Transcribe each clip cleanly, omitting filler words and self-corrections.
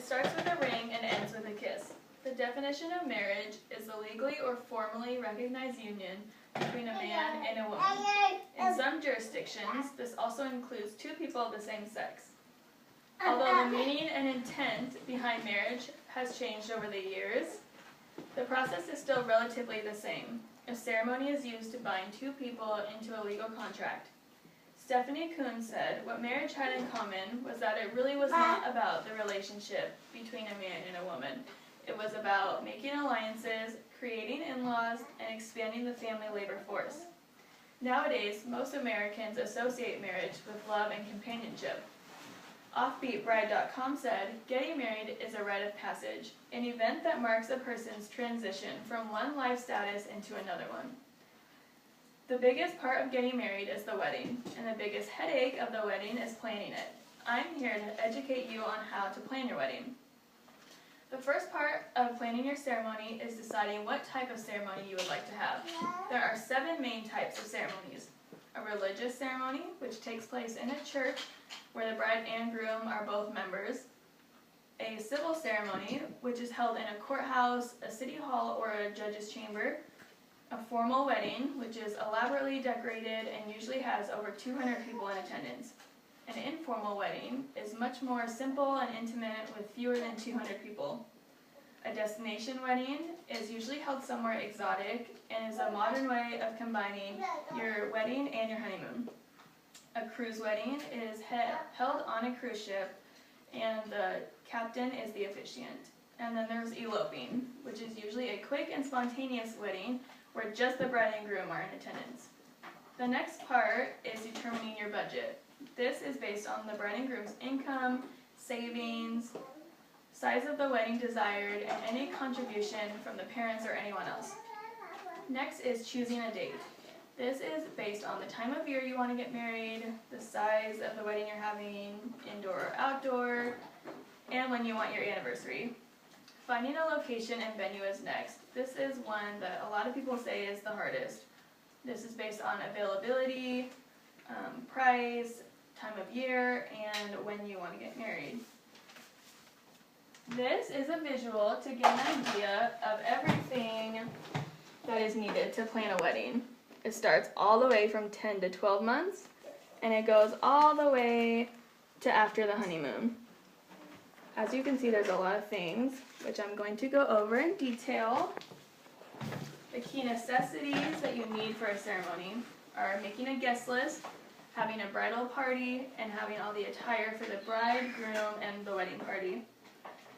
starts with a ring and ends with a kiss. The definition of marriage is the legally or formally recognized union between a man and a woman. In some jurisdictions, this also includes two people of the same sex. Although the meaning and intent behind marriage has changed over the years, the process is still relatively the same. A ceremony is used to bind two people into a legal contract. Stephanie Kuhn said, what marriage had in common was that it really was not about the relationship between a man and a woman. It was about making alliances, creating in-laws, and expanding the family labor force. Nowadays, most Americans associate marriage with love and companionship. Offbeatbride.com said, getting married is a rite of passage, an event that marks a person's transition from one life status into another one. The biggest part of getting married is the wedding, and the biggest headache of the wedding is planning it. I'm here to educate you on how to plan your wedding. The first part of planning your ceremony is deciding what type of ceremony you would like to have. There are 7 main types of ceremonies. A religious ceremony, which takes place in a church where the bride and groom are both members. A civil ceremony, which is held in a courthouse, a city hall, or a judge's chamber. A formal wedding, which is elaborately decorated and usually has over 200 people in attendance. An informal wedding is much more simple and intimate with fewer than 200 people. A destination wedding is usually held somewhere exotic and is a modern way of combining your wedding and your honeymoon. A cruise wedding is held on a cruise ship and the captain is the officiant. And then there's eloping, which is usually a quick and spontaneous wedding where just the bride and groom are in attendance. The next part is determining your budget. This is based on the bride and groom's income, savings, size of the wedding desired, and any contribution from the parents or anyone else. Next is choosing a date. This is based on the time of year you want to get married, the size of the wedding you're having, indoor or outdoor, and when you want your anniversary. Finding a location and venue is next. This is one that a lot of people say is the hardest. This is based on availability, price, time of year, and when you want to get married. This is a visual to get an idea of everything that is needed to plan a wedding. It starts all the way from 10 to 12 months, and it goes all the way to after the honeymoon. As you can see, there's a lot of things, which I'm going to go over in detail. The key necessities that you need for a ceremony are making a guest list, having a bridal party, and having all the attire for the bride, groom, and the wedding party.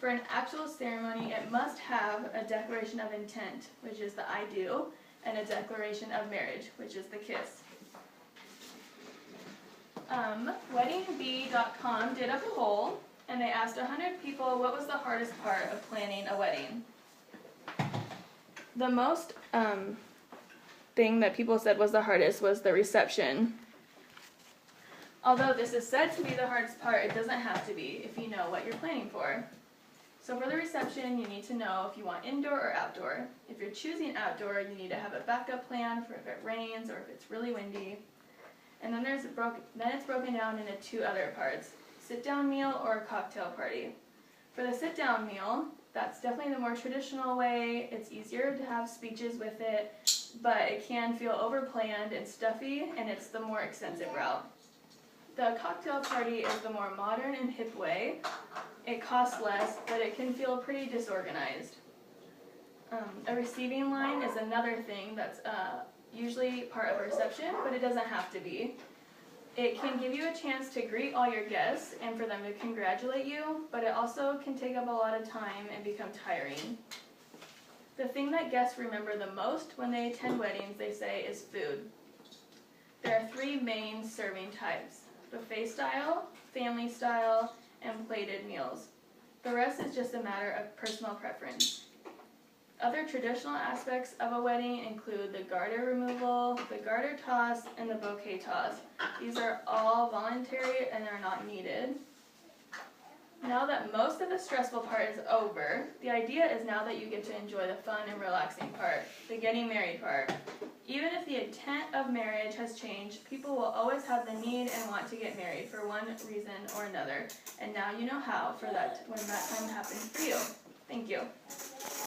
For an actual ceremony, it must have a declaration of intent, which is the I do, and a declaration of marriage, which is the kiss. WeddingBee.com did a poll, and they asked 100 people what was the hardest part of planning a wedding. The most thing that people said was the hardest was the reception. Although this is said to be the hardest part, it doesn't have to be if you know what you're planning for. So for the reception, you need to know if you want indoor or outdoor. If you're choosing outdoor, you need to have a backup plan for if it rains or if it's really windy. And then it's broken down into 2 other parts, sit-down meal or a cocktail party. For the sit-down meal, that's definitely the more traditional way. It's easier to have speeches with it, but it can feel overplanned and stuffy, and it's the more expensive route. The cocktail party is the more modern and hip way. It costs less, but it can feel pretty disorganized. A receiving line is another thing that's usually part of a reception, but it doesn't have to be. It can give you a chance to greet all your guests and for them to congratulate you, but it also can take up a lot of time and become tiring. The thing that guests remember the most when they attend weddings, they say, is food. There are 3 main serving types: buffet style, family style, and plated meals. The rest is just a matter of personal preference. Other traditional aspects of a wedding include the garter removal, the garter toss, and the bouquet toss. These are all voluntary and are not needed. Now that most of the stressful part is over, the idea is now that you get to enjoy the fun and relaxing part, the getting married part. Even if the intent of marriage has changed, people will always have the need and want to get married for one reason or another. And now you know how for that when that time happens for you. Thank you.